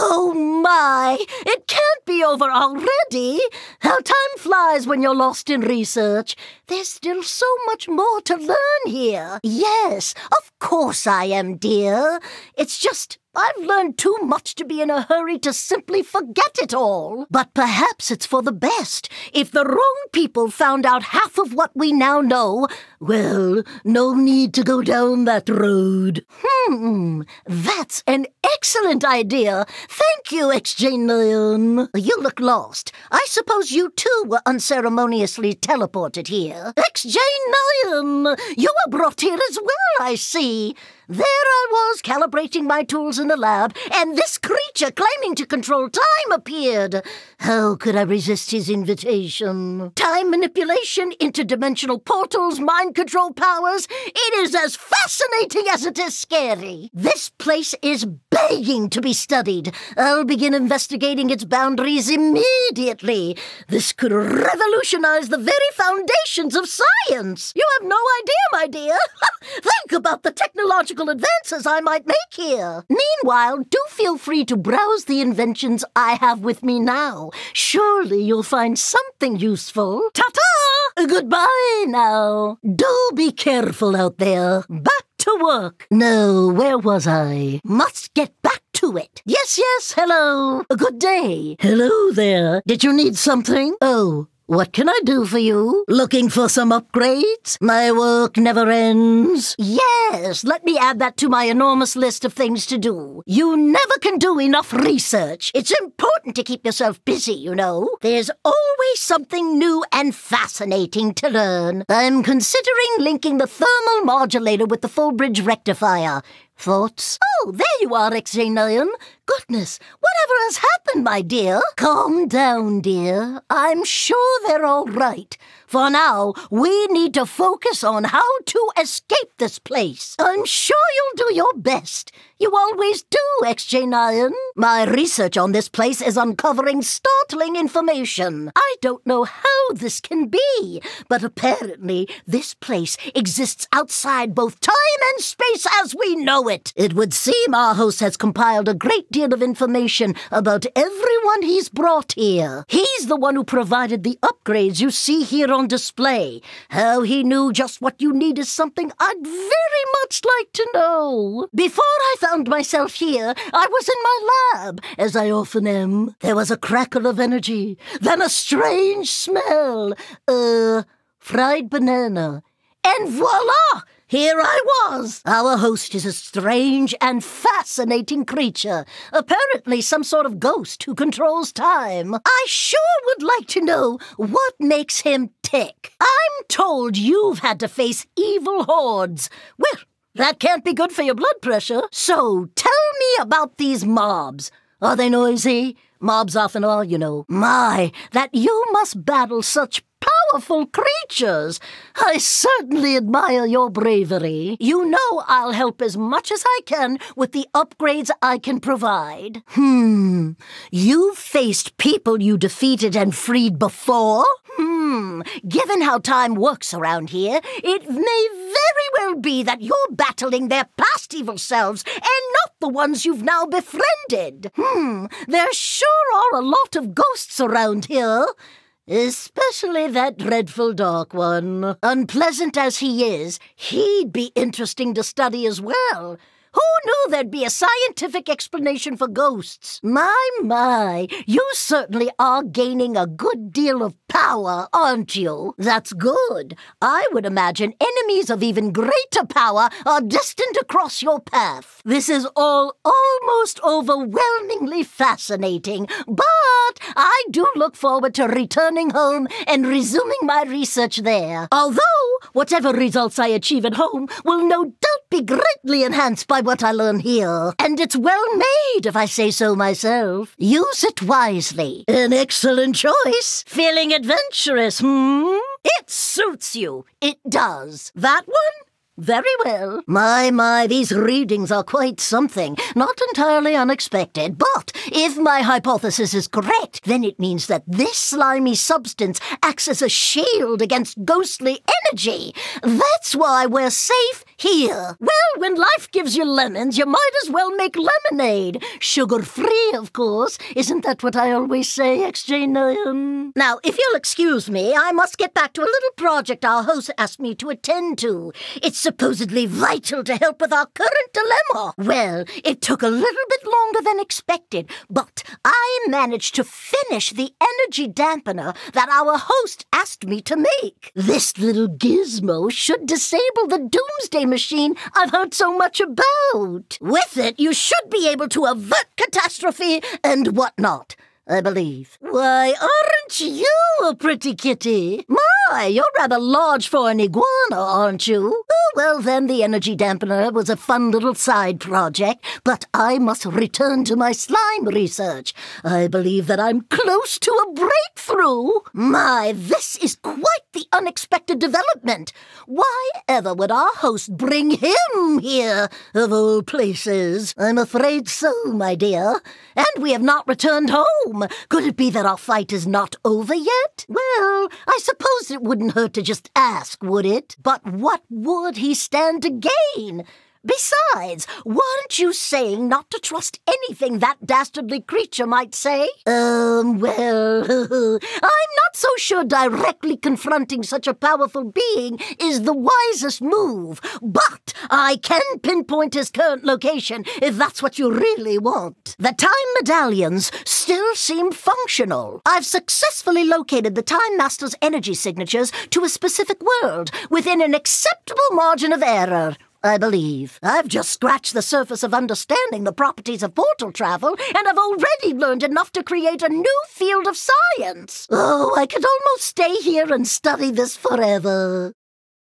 Oh my! It can't be over already! How time flies when you're lost in research. There's still so much more to learn here. Yes, of course I am, dear. It's just I've learned too much to be in a hurry to simply forget it all. But perhaps it's for the best. If the wrong people found out half of what we now know, well, no need to go down that road. That's an excellent idea. Thank you, XJ9. You look lost. I suppose you too were unceremoniously teleported here. XJ9, you were brought here as well, I see. There I was, calibrating my tools in the lab, and this creature claiming to control time appeared. How could I resist his invitation? Time manipulation, interdimensional portals, mind control powers. It is as fascinating as it is scary. This place is begging to be studied. I'll begin investigating its boundaries immediately. This could revolutionize the very foundations of science. You have no idea, my dear. Think about the technological advances I might make here. Meanwhile, do feel free to browse the inventions I have with me now. Surely you'll find something useful. Ta-ta! Goodbye now. Do be careful out there. Back to work. No, where was I? Must get back to it. Yes, hello. Good day. Hello there. Did you need something? Oh. What can I do for you? Looking for some upgrades? My work never ends. Yes, let me add that to my enormous list of things to do. You never can do enough research. It's important to keep yourself busy, you know. There's always something new and fascinating to learn. I'm considering linking the thermal modulator with the full bridge rectifier. Thoughts? Oh, there you are, XJ9. Goodness, whatever has happened, my dear? Calm down, dear. I'm sure they're all right. For now, we need to focus on how to escape this place. I'm sure you'll do your best. You always do, XJ9. My research on this place is uncovering startling information. I don't know how this can be, but apparently this place exists outside both time and space as we know it. It would seem our host has compiled a great deal of information about everyone he's brought here. He's the one who provided the upgrades you see here on display. How he knew just what you need is something I'd very much like to know. Before I found myself here, I was in my lab, as I often am. There was a crackle of energy, then a strange smell. Fried banana. And voila! Here I was. Our host is a strange and fascinating creature. Apparently some sort of ghost who controls time. I sure would like to know what makes him tick. I'm told you've had to face evil hordes. Well, that can't be good for your blood pressure. So tell me about these mobs. Are they noisy? Mobs often are, you know. My, that you must battle such powerful creatures. I certainly admire your bravery. You know I'll help as much as I can with the upgrades I can provide. You've faced people you defeated and freed before? Given how time works around here, it may very well be that you're battling their past evil selves and not the ones you've now befriended. There sure are a lot of ghosts around here. Especially that dreadful dark one. Unpleasant as he is, he'd be interesting to study as well. Who knew there'd be a scientific explanation for ghosts? My, you certainly are gaining a good deal of power, aren't you? That's good. I would imagine enemies of even greater power are destined to cross your path. This is all almost overwhelmingly fascinating, but I do look forward to returning home and resuming my research there. Although, whatever results I achieve at home will no doubt be greatly enhanced by what I learn here. And it's well made, if I say so myself. Use it wisely. An excellent choice. Feeling adventurous, It suits you. It does. That one? Very well. My, these readings are quite something. Not entirely unexpected, but if my hypothesis is correct, then it means that this slimy substance acts as a shield against ghostly energy. That's why we're safe Here. Well, when life gives you lemons, you might as well make lemonade. Sugar-free, of course. Isn't that what I always say, XJ9? Now, if you'll excuse me, I must get back to a little project our host asked me to attend to. It's supposedly vital to help with our current dilemma. Well, it took a little bit longer than expected, but I managed to finish the energy dampener that our host asked me to make. This little gizmo should disable the doomsday machine I've heard so much about. With it, you should be able to avert catastrophe and whatnot, I believe. Why, aren't you a pretty kitty? My, you're rather large for an iguana, aren't you? Oh, well then, the energy dampener was a fun little side project, but I must return to my slime research. I believe that I'm close to a breakthrough. My, this is quite the unexpected development. Why ever would our host bring him here, of all places? I'm afraid so, my dear. And we have not returned home. Could it be that our fight is not over yet? Well, I suppose it wouldn't hurt to just ask, would it? But what would he stand to gain? Besides, weren't you saying not to trust anything that dastardly creature might say? Well, I'm not so sure directly confronting such a powerful being is the wisest move, but I can pinpoint his current location if that's what you really want. The time medallions still seem functional. I've successfully located the Time Master's energy signatures to a specific world within an acceptable margin of error, I believe. I've just scratched the surface of understanding the properties of portal travel, and I've already learned enough to create a new field of science. Oh, I could almost stay here and study this forever.